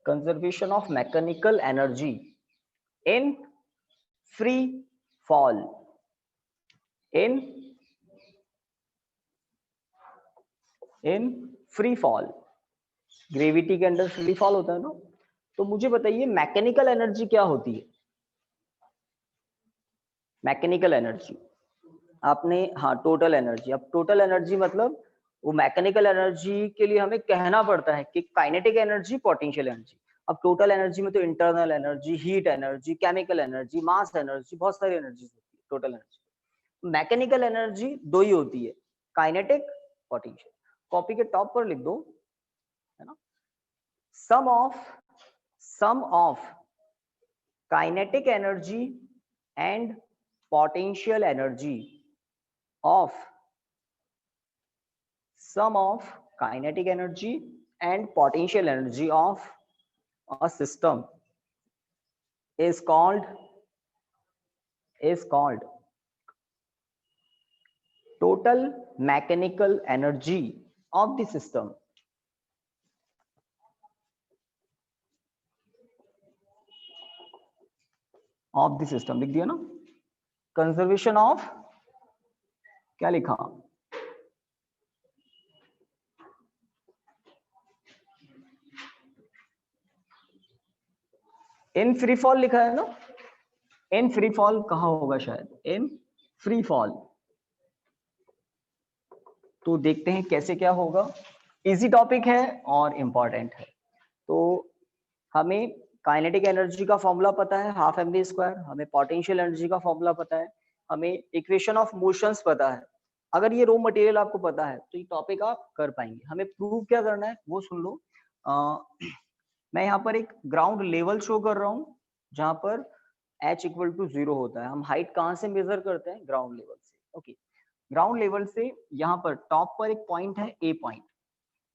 [SPEAKER 1] conservation of mechanical energy in free fall, in free fall, gravity के अंडर फ्री फॉल होता है ना। तो मुझे बताइए मैकेनिकल एनर्जी क्या होती है? मैकेनिकल एनर्जी आपने, हाँ टोटल एनर्जी, अब टोटल एनर्जी मतलब वो मैकेनिकल एनर्जी के लिए हमें कहना पड़ता है कि काइनेटिक एनर्जी, पोटेंशियल एनर्जी। अब टोटल एनर्जी में तो internal energy, heat energy, chemical energy, mass energy, बहुत सारी एनर्जी होती है टोटल एनर्जी। मैकेनिकल एनर्जी दो ही होती है, काइनेटिक, पोटेंशियल। कॉपी के टॉप पर लिख दो, है ना, sum of kinetic energy and potential energy of sum of kinetic energy and potential energy of a system is called total mechanical energy of the system। Of the system लिख दिया ना। कंजर्वेशन ऑफ, क्या लिखा, इन फ्री फॉल लिखा है ना, इन फ्री फॉल कहाँ होगा, शायद इन फ्री फॉल। तो देखते हैं कैसे क्या होगा, इजी टॉपिक है और इम्पॉर्टेंट है। तो हमें काइनेटिक एनर्जी का फॉर्मूला पता है, हाफ एम वी स्क्वायर, हमें पोटेंशियल एनर्जी का फॉर्मूला पता है, हमें इक्वेशन ऑफ मोशंस पता है। अगर ये रो मटेरियल आपको पता है तो ये टॉपिक आप कर पाएंगे। हमें प्रूव क्या करना है वो सुन लो। मैं यहाँ पर एक ग्राउंड लेवल शो कर रहा हूँ जहाँ पर h इक्वल टू 0 होता है। हम हाइट कहाँ से मेजर करते हैं, ग्राउंड लेवल से। ओके, ग्राउंड लेवल से यहाँ पर टॉप पर एक पॉइंट है ए पॉइंट,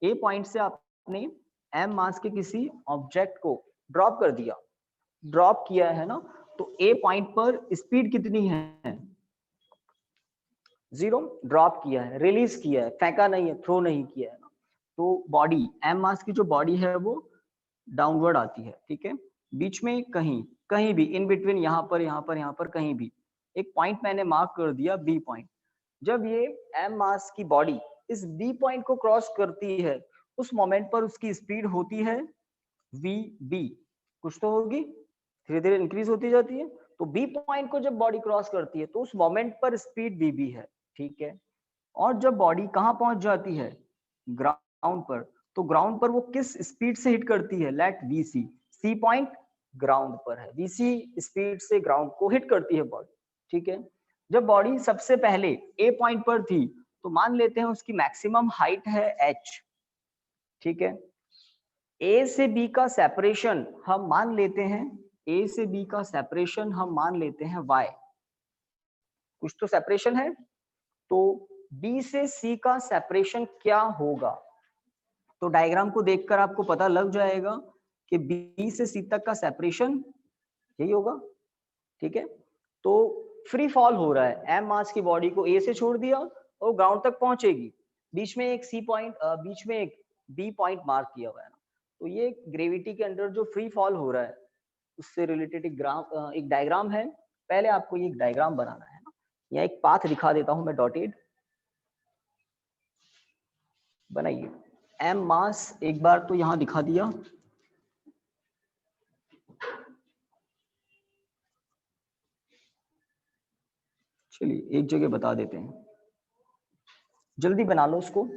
[SPEAKER 1] ए पॉइंट से आपने m मास के किसी ऑब्जेक्ट को ड्रॉप कर दिया, ड्रॉप किया है ना, तो ए पॉइंट पर स्पीड कितनी है, 0, ड्रॉप किया है, रिलीज किया है, फेंका नहीं है, थ्रो नहीं किया है ना। तो बॉडी, m मास की जो बॉडी है वो डाउनवर्ड आती है, ठीक है। बीच में कहीं कहीं भी इन बिटवीन, यहाँ पर यहाँ पर यहाँ पर कहीं भी एक पॉइंट मैंने मार्क कर दिया, बी पॉइंट। जब ये m मास की बॉडी इस बी पॉइंट को क्रॉस करती है उस मोमेंट पर उसकी स्पीड होती है वी बी, कुछ तो होगी, धीरे धीरे इंक्रीज होती जाती है। तो बी पॉइंट को जब बॉडी क्रॉस करती है तो उस मोमेंट पर स्पीड वी बी है, ठीक है। और जब बॉडी कहाँ पहुंच जाती है, ग्राउंड पर, तो ग्राउंड पर वो किस स्पीड से हिट करती है, let VC, C point ground पर है, वीसी स्पीड से ग्राउंड को हिट करती है बॉडी, ठीक है। जब बॉडी सबसे पहले ए पॉइंट पर थी, तो मान लेते हैं उसकी मैक्सिमम हाइट है h, ठीक है। ए से बी का सेपरेशन हम मान लेते हैं, ए से बी का सेपरेशन हम मान लेते हैं y, कुछ तो सेपरेशन है, तो बी से सी का सेपरेशन क्या होगा, तो डायग्राम को देखकर आपको पता लग जाएगा कि बी से सी तक का सेपरेशन यही होगा, ठीक है। तो फ्री फॉल हो रहा है, एम मास की बॉडी को ए से छोड़ दिया और ग्राउंड तक पहुंचेगी, बीच में एक सी पॉइंट, बीच में एक बी पॉइंट मार्क किया हुआ है ना, तो ये ग्रेविटी के अंडर जो फ्री फॉल हो रहा है उससे रिलेटेड एक डायग्राम है। पहले आपको ये एक डायग्राम बनाना है ना, या एक पाथ दिखा देता हूं मैं, डॉटेड बनाइए। एम मास एक बार तो यहां दिखा दिया, चलिए एक जगह बता देते हैं, जल्दी बना लो उसको।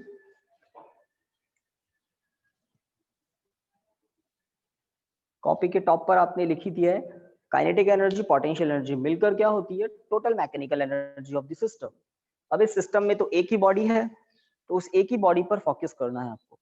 [SPEAKER 1] कॉपी के टॉप पर आपने लिखी दिया है काइनेटिक एनर्जी पोटेंशियल एनर्जी मिलकर क्या होती है, total mechanical energy of the system. अब इस सिस्टम में तो एक ही बॉडी है, तो उस एक ही बॉडी पर फोकस करना है आपको।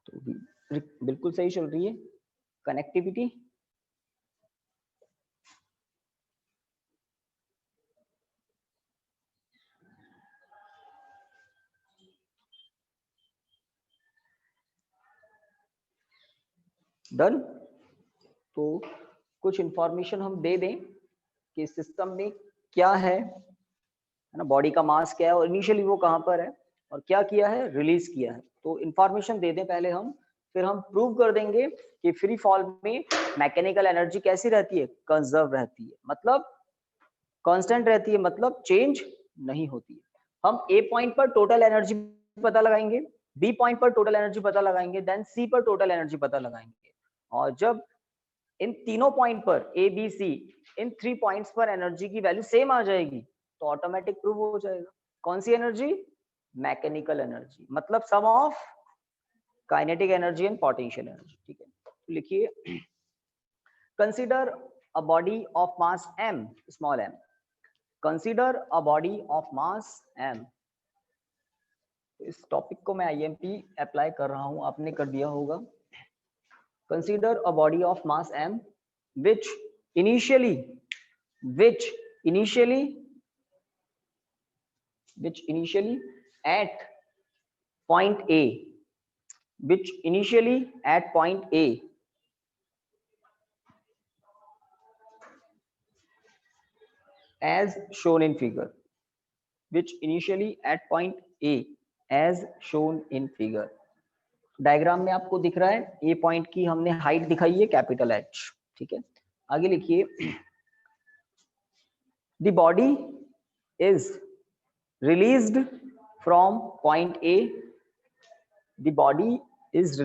[SPEAKER 1] तो बिल्कुल सही चल रही है कनेक्टिविटी। डन। तो कुछ इंफॉर्मेशन हम दे दें कि सिस्टम में क्या है ना, बॉडी का मास क्या है और इनिशियली वो कहां पर है और क्या किया है, रिलीज किया है। तो इंफॉर्मेशन दे दें पहले हम, फिर हम प्रूव कर देंगे कि फ्री फॉल में मैकेनिकल एनर्जी कैसी रहती है, कंजर्व रहती है, मतलब कांस्टेंट रहती है, मतलब चेंज नहीं होती है। हम ए पॉइंट पर टोटल एनर्जी पता लगाएंगे, बी पॉइंट पर टोटल एनर्जी पता लगाएंगे, देन सी पर टोटल एनर्जी पता लगाएंगे, और जब इन तीनों पॉइंट पर ए बी सी, इन 3 पॉइंट्स पर एनर्जी की वैल्यू सेम आ जाएगी, तो ऑटोमेटिक प्रूव हो जाएगा। कौन सी एनर्जी, मैकेनिकल एनर्जी, मतलब sum of kinetic energy and potential energy, ठीक है। तो लिखिए, consider a body of mass m, small m, consider a body of mass m। इस टॉपिक को मैं आईएमपी अप्लाई कर रहा हूं, आपने कर दिया होगा। Consider a body of mass m which initially at point A, which initially at point A as shown in figure, which initially at point A as shown in figure। Diagram में आपको दिख रहा है ए पॉइंट की हमने हाइट दिखाई है कैपिटल एच, ठीक है। आगे लिखिए, the body is released from point A, the body is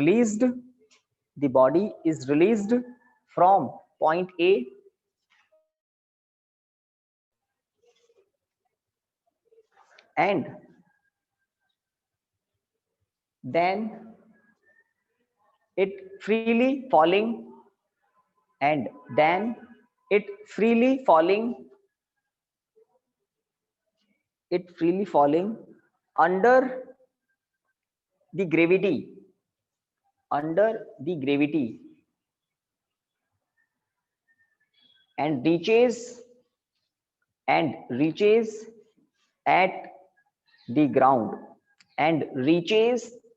[SPEAKER 1] released from point A and then it freely falling under the gravity and reaches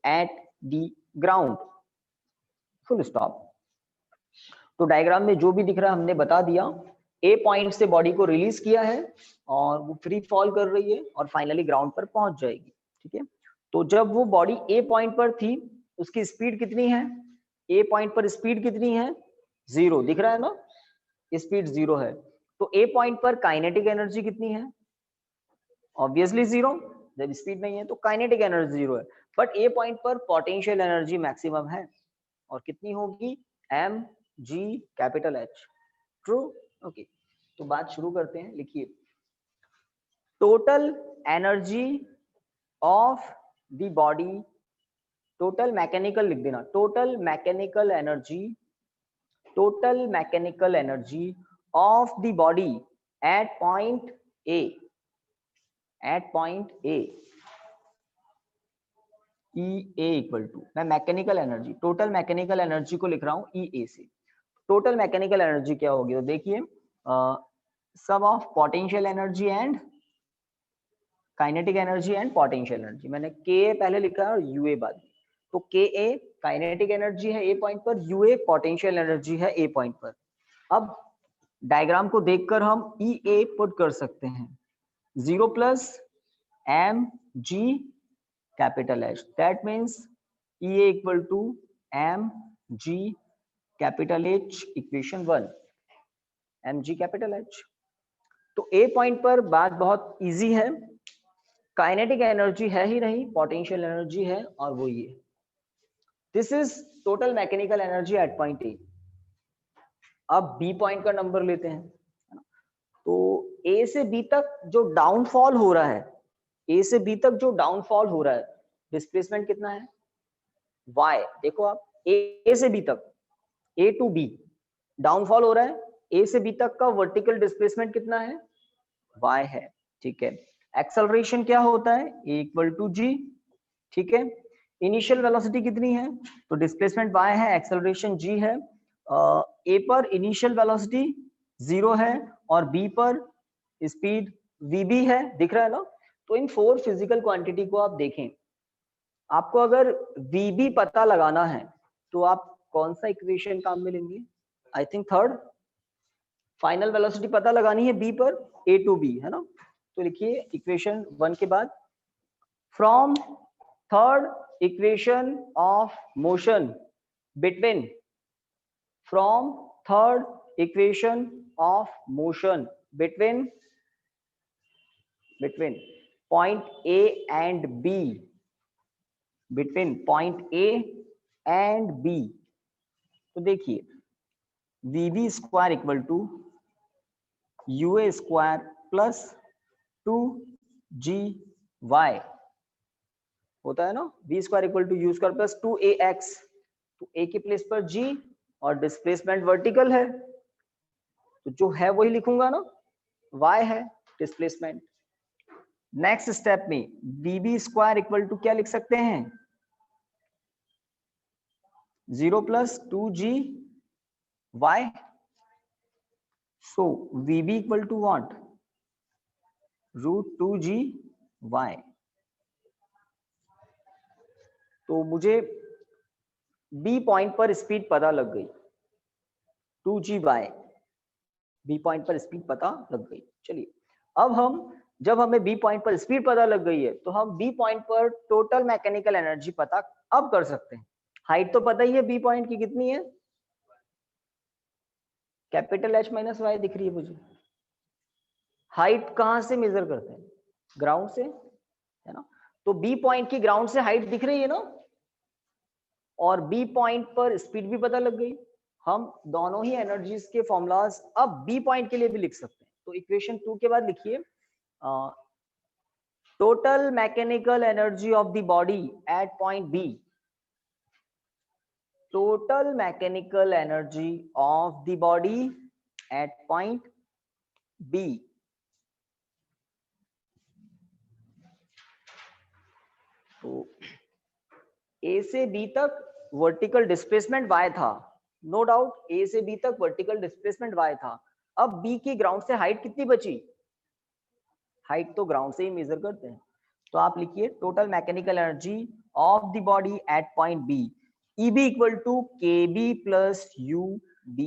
[SPEAKER 1] at the ground full stop. तो डायग्राम में जो भी दिख रहा है हमने बता दिया। ए पॉइंट से बॉडी को रिलीज किया है और वो फ्री फॉल कर रही है और फाइनली ग्राउंड पर पहुंच जाएगी, ठीक है। तो जब वो बॉडी ए पॉइंट पर थी उसकी स्पीड कितनी है, ए पॉइंट पर स्पीड कितनी है, 0 दिख रहा है ना, स्पीड 0 है। तो ए पॉइंट पर काइनेटिक एनर्जी कितनी है, ऑब्वियसली 0, जब स्पीड नहीं है तो काइनेटिक एनर्जी 0 है। बट ए पॉइंट पर पोटेंशियल एनर्जी मैक्सिमम है, और कितनी होगी, M G capital H. True, okay. तो बात शुरू करते हैं, लिखिए total energy of the body, total mechanical लिख देना, total mechanical energy of the body at point A, at point A, E A equal to, मैं mechanical energy, total mechanical energy को लिख रहा हूं ई ए से। टोटल मैकेनिकल एनर्जी क्या होगी, तो देखिए sum of potential energy and kinetic energy and potential energy, मैंने के पहले लिखा है और यूए बाद में। तो के ए काइनेटिक एनर्जी है ए पॉइंट पर, यूए पोटेंशियल एनर्जी है ए पॉइंट पर। अब डायग्राम को देखकर हम ई ए पुट कर सकते हैं, 0 plus M G capital H, that means E A equal to M G capital H, equation 1, M G capital H. तो ए पॉइंट पर बात बहुत इजी है, काइनेटिक एनर्जी है ही नहीं, पोटेंशियल एनर्जी है, और वो ये, this is total mechanical energy at point ए। अब बी पॉइंट का नंबर लेते हैं, तो ए से बी तक जो डाउनफॉल हो रहा है, ए से बी तक जो डाउनफॉल हो रहा है, डिस्प्लेसमेंट कितना है, y, देखो आप ए से बी तक, ए टू बी डाउनफॉल हो रहा है, ए से बी तक का वर्टिकल डिस्प्लेसमेंट कितना है, y है, ठीक है। एक्सेलरेशन क्या होता है, a इक्वल टू जी, ठीक है। इनिशियल वेलोसिटी कितनी है, तो डिस्प्लेसमेंट y है, एक्सेलरेशन g है। a पर इनिशियल वेलोसिटी 0 है और b पर स्पीड vb है, दिख रहा है ना। तो इन 4 फिजिकल क्वांटिटी को आप देखें, आपको अगर vb पता लगाना है तो आप कौन सा इक्वेशन काम में लेंगे, I think third, final velocity पता लगानी है b पर, a टू b, है ना। तो लिखिए इक्वेशन 1 के बाद, from third equation of motion between, from third equation of motion between point a and b, between point a and b, तो देखिए vb square equal to ua square plus 2gy होता है ना, v square equal to u square plus 2ax, तो a के प्लेस पर g और डिस्प्लेसमेंट वर्टिकल है, तो जो है वही लिखूंगा ना, y है डिस्प्लेसमेंट। नेक्स्ट स्टेप में vb स्क्वायर इक्वल टू क्या लिख सकते हैं, 0 plus 2gy, so vb equal to what, root 2gy। तो मुझे b पॉइंट पर स्पीड पता लग गई, 2gy, b पॉइंट पर स्पीड पता लग गई। चलिए अब हम, जब हमें b पॉइंट पर स्पीड पता लग गई है तो हम b पॉइंट पर टोटल मैकेनिकल एनर्जी पता अब कर सकते हैं। हाइट तो पता ही है b पॉइंट की कितनी है, कैपिटल H माइनस वाई दिख रही है मुझे। हाइट कहां से मेजर करते हैं, ग्राउंड से, है ना। तो बी पॉइंट की ग्राउंड से हाइट दिख रही है ना, और बी पॉइंट पर स्पीड भी पता लग गई। हम दोनों ही एनर्जीज के फॉर्मूलाज अब बी पॉइंट के लिए भी लिख सकते हैं। तो इक्वेशन 2 के बाद लिखिए total mechanical energy of the body at point B, total mechanical energy of the body at point B, तो A से B तक वर्टिकल डिस्प्लेसमेंट y था, नो डाउट A से B तक वर्टिकल डिस्प्लेसमेंट y था। अब B की ग्राउंड से हाइट कितनी बची, हाइट तो ग्राउंड से ही मेजर करते हैं, तो आप लिखिए total mechanical energy of the body at point B, EB equal to KB plus UB।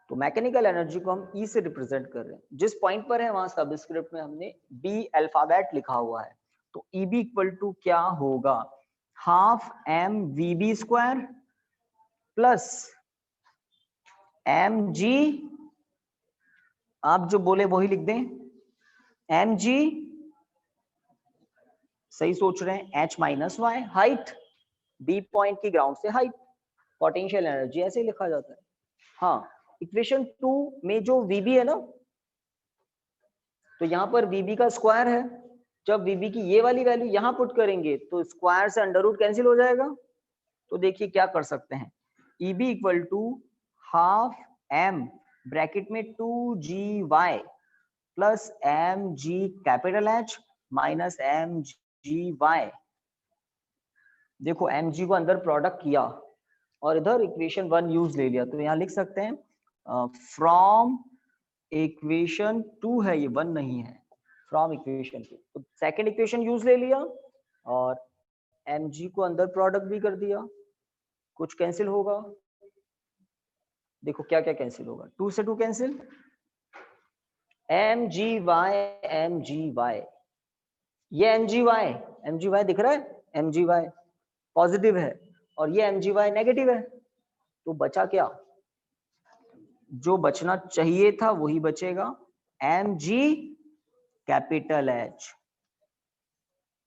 [SPEAKER 1] तो मैकेनिकल एनर्जी को हम E से रिप्रेजेंट कर रहे हैं, जिस पॉइंट पर है वहां सबस्क्रिप्ट में हमने B अल्फाबेट लिखा हुआ है। तो EB इक्वल टू क्या होगा, half M V B square plus M G, आप जो बोले वही लिख दें, एम जी, सही सोच रहे हैं, H minus Y, height, B point की ग्राउंड से हाइट, पोटेंशियल एनर्जी ऐसे ही लिखा जाता है। हाँ, इक्वेशन 2 में जो वीबी है ना, तो यहाँ पर वीबी का स्क्वायर है, जब वीबी की ये वाली वैल्यू यहाँ पुट करेंगे तो स्क्वायर से अंडर रूट कैंसिल हो जाएगा। तो देखिए क्या कर सकते हैं, EB equal to half M bracket में 2gy plus M G capital H minus M G Y. देखो एम जी को अंदर प्रोडक्ट किया और इधर इक्वेशन 1 यूज ले लिया, तो यहाँ लिख सकते हैं फ्रॉम इक्वेशन 2 है, ये 1 नहीं है, फ्रॉम इक्वेशन 2, तो सेकंड इक्वेशन यूज ले लिया और mg को अंदर प्रोडक्ट भी कर दिया। कुछ कैंसिल होगा, देखो क्या क्या कैंसिल होगा, 2 से 2 कैंसिल, mgy ये mgy दिख रहा है, mgy पॉजिटिव है और ये mgy नेगेटिव है, तो बचा क्या, जो बचना चाहिए था वही बचेगा, mg कैपिटल H,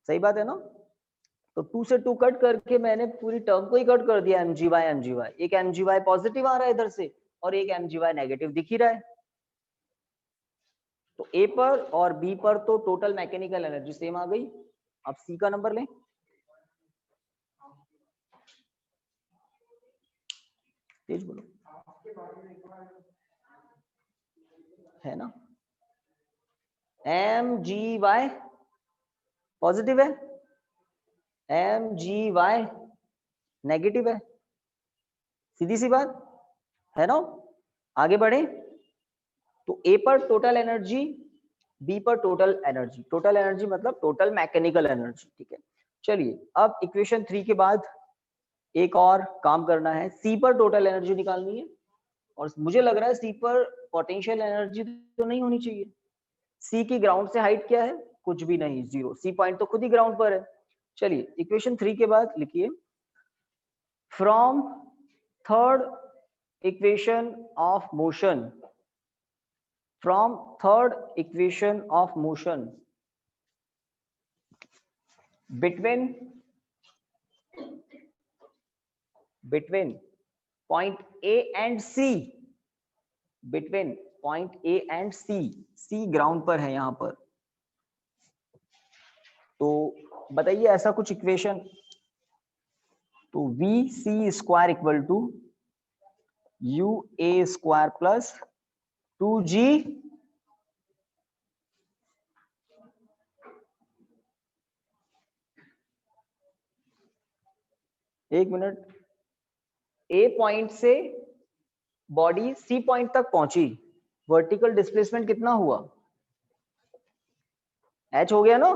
[SPEAKER 1] सही बात है ना। तो 2 से 2 कट करके मैंने पूरी टर्म को ही कट कर दिया, mgy, एक mgy पॉजिटिव आ रहा है इधर से और एक mgy नेगेटिव दिख ही रहा है। तो A पर और B पर तो टोटल मैकेनिकल एनर्जी सेम आ गई। अब C का नंबर लें, तेज बोलो, है ना, mgy पॉजिटिव है, mgy नेगेटिव है, सीधी सी बात है ना। आगे बढ़े, तो A पर टोटल एनर्जी, B पर टोटल एनर्जी मतलब टोटल मैकेनिकल एनर्जी, ठीक है। चलिए अब इक्वेशन 3 के बाद एक और काम करना है, C पर टोटल एनर्जी निकालनी है और मुझे लग रहा है C पर पोटेंशियल एनर्जी तो नहीं होनी चाहिए। C की ग्राउंड से हाइट क्या है, कुछ भी नहीं, 0, C पॉइंट तो खुद ही ग्राउंड पर है। चलिए इक्वेशन 3 के बाद लिखिए, from third equation of motion, from third equation of motion between point A and C, between point A and C ground पर है यहाँ पर, तो बताइए ऐसा कुछ इक्वेशन, तो VC square equal to UA square plus 2G एक मिनट, A पॉइंट से बॉडी C पॉइंट तक पहुंची, वर्टिकल डिस्प्लेसमेंट कितना हुआ, H हो गया ना,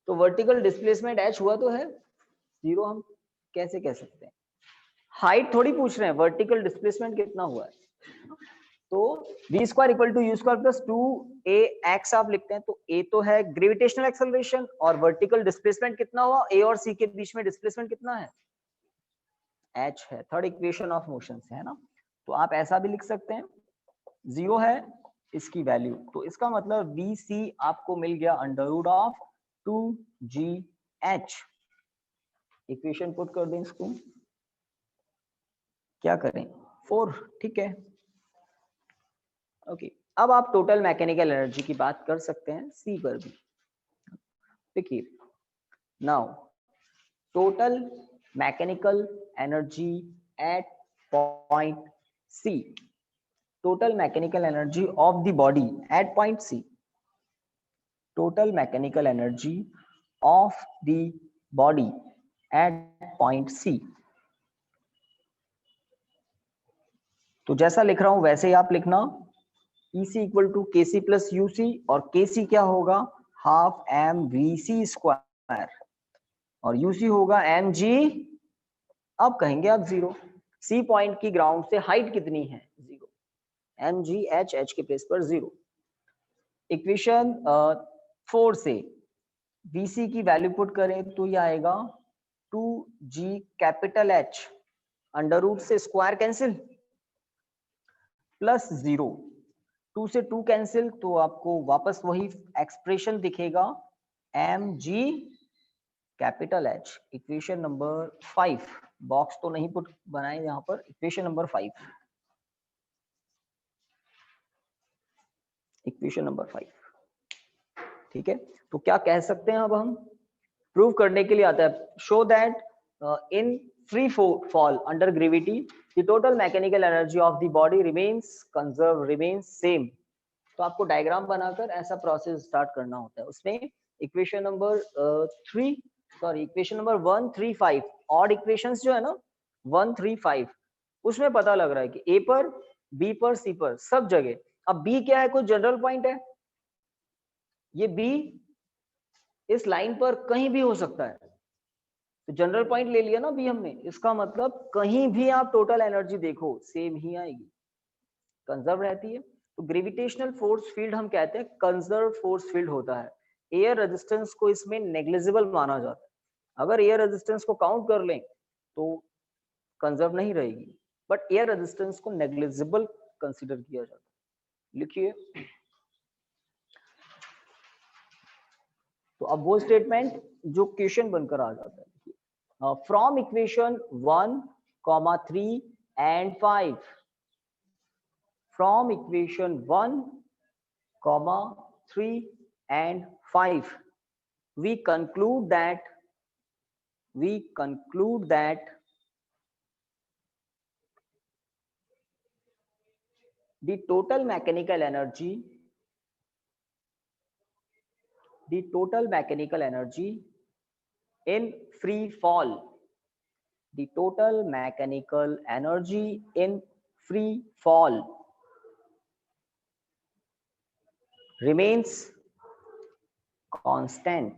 [SPEAKER 1] तो वर्टिकल डिस्प्लेसमेंट H हुआ तो है 0, हम कैसे कह सकते हैं, हाइट थोड़ी पूछ रहे हैं, वर्टिकल डिस्प्लेसमेंट कितना हुआ है, तो v square equal to U square plus 2ax आप लिखते हैं, तो a तो है ग्रेविटेशनल एक्सेलरेशन और वर्टिकल डिस्प्लेसमेंट कितना हुआ, a और c के बीच में डिस्प्लेसमेंट कितना है, h है, थर्ड इक्वेशन ऑफ मोशन से, है ना। तो आप ऐसा भी लिख सकते हैं, 0 है इसकी वैल्यू, तो इसका मतलब vc आपको मिल गया under root of 2gh। Equation put कर दें इसको, क्या करें, 4, ठीक है, ओके। अब आप टोटल मैकेनिकल एनर्जी की बात कर सकते हैं सी पर भी, देखिए now total mechanical energy at point C, total mechanical energy of the body at point C, total mechanical energy of the body at point C, तो जैसा लिख रहा हूं वैसे ही आप लिखना, EC equal to KC plus UC, और KC क्या होगा, हाफ एम VC स्क्वायर, और UC होगा mg, अब कहेंगे आप 0, C पॉइंट की ग्राउंड से हाइट कितनी है, 0, mg h के प्लेस पर 0। इक्वेशन 4 से VC की वैल्यू पुट करें तो ये आएगा 2g capital H under root से स्क्वायर कैंसिल प्लस 0, 2 से 2 कैंसिल तो आपको वापस वही एक्सप्रेशन दिखेगा mg capital H। Equation number 5, box तो नहीं पुट बनाए यहाँ पर, इक्वेशन नंबर 5, इक्वेशन नंबर 5, ठीक है। तो क्या कह सकते हैं अब हम, प्रूव करने के लिए आता है, show that in free fall under gravity the total mechanical energy of the body remains conserve, remains same. तो आपको डायग्राम बनाकर ऐसा प्रोसेस स्टार्ट करना होता है। उसमें equation number 3 sorry equation number 1 3 5 odd equations जो है ना 1 3 5 उसमें पता लग रहा है कि ए पर, बी पर, सी पर, सब जगह। अब बी क्या है, कोई जनरल पॉइंट है, ये बी इस लाइन पर कहीं भी हो सकता है, तो जनरल पॉइंट ले लिया ना बी हमने, इसका मतलब कहीं भी आप टोटल एनर्जी देखो सेम ही आएगी, कंजर्व रहती है। तो ग्रेविटेशनल फोर्स फील्ड हम कहते हैं कंजर्व फोर्स फील्ड होता है। एयर रेजिस्टेंस को इसमें नेग्लिजिबल माना जाता है, अगर एयर रेजिस्टेंस को काउंट कर लें तो कंजर्व नहीं रहेगी, बट एयर रेजिस्टेंस को नेग्लिजिबल कंसीडर किया जाता है। लिखिए, तो अब वो स्टेटमेंट जो क्वेश्चन बनकर आ जाता है, from equation 1, 3 and 5, from equation 1, 3 and 5 we conclude that the total mechanical energy in free fall, the total mechanical energy in free fall remains constant,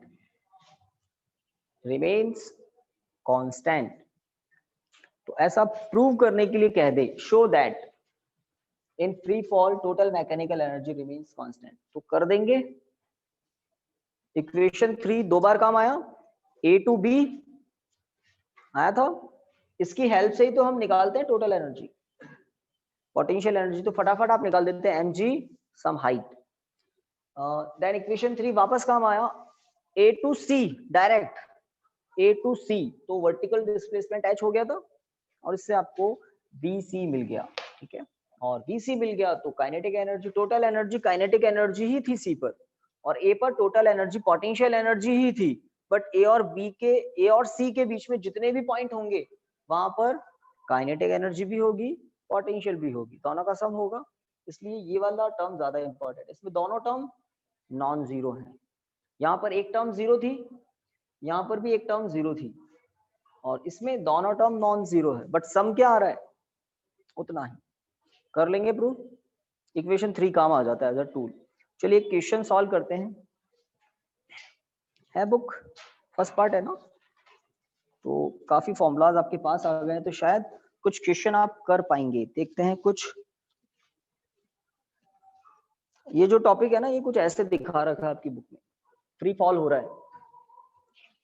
[SPEAKER 1] तो ऐसा प्रूव करने के लिए कह दे, show that in free fall total mechanical energy remains constant, तो कर देंगे। इक्वेशन 3 दो बार काम आया, ए टू बी आया था, इसकी हेल्प से ही तो हम निकालते हैं टोटल एनर्जी, पोटेंशियल एनर्जी, तो फटाफट आप निकाल देते हैं mg some height. Then equation 3 वापस काम आया, A to C direct, A to C, तो वर्टिकल डिस्प्लेसमेंट h हो गया था और इससे आपको bc मिल गया, ठीक है। और bc मिल गया तो kinetic energy, total energy kinetic energy ही थी c पर, और a पर टोटल एनर्जी पोटेंशियल एनर्जी ही थी, बट a और c के बीच में जितने भी पॉइंट होंगे वहां पर काइनेटिक एनर्जी भी होगी, पोटेंशियल भी होगी, दोनों का सम होगा, इसलिए ये वाला टर्म ज्यादा इंपॉर्टेंट है। इसमें दोनों टर्म नॉन जीरो है, यहाँ पर एक टर्म जीरो थी, यहाँ पर भी एक टर्म जीरो थी, और इसमें दोनों टर्म नॉन जीरो है, बट सम क्या आ रहा है उतना ही। कर लेंगे प्रूफ, इक्वेशन 3 काम आ जाता है एज अ टूल। चलिए क्वेश्चन सॉल्व करते हैं, है बुक, फर्स्ट पार्ट है ना, तो काफी फॉर्मूलाज आपके पास आ गए हैं, तो शायद कुछ क्वेश्चन आप कर पाएंगे। देखते हैं कुछ, ये जो टॉपिक है ना ये कुछ ऐसे दिखा रखा है आपकी बुक में, फ्री फॉल हो रहा है,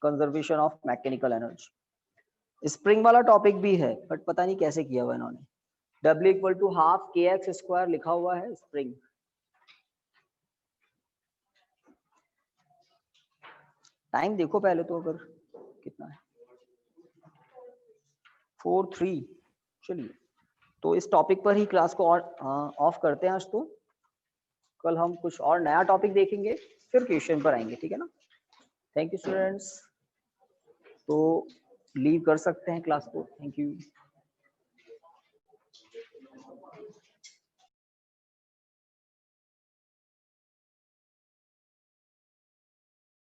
[SPEAKER 1] conservation of mechanical energy, spring वाला टॉपिक भी है, बट पता नहीं कैसे किया हुआ इन्होंने, W equal to half kx² लिखा हुआ है स्प्रिंग। टाइम देखो पहले तो, अगर कितना है 4:03। चलिए तो इस टॉपिक पर ही क्लास को और ऑफ करते हैं आज, तो कल हम कुछ और नया टॉपिक देखेंगे, फिर क्वेश्चन पर आएंगे, ठीक है ना। थैंक यू स्टूडेंट्स, तो लीव कर सकते हैं क्लास को, थैंक यू।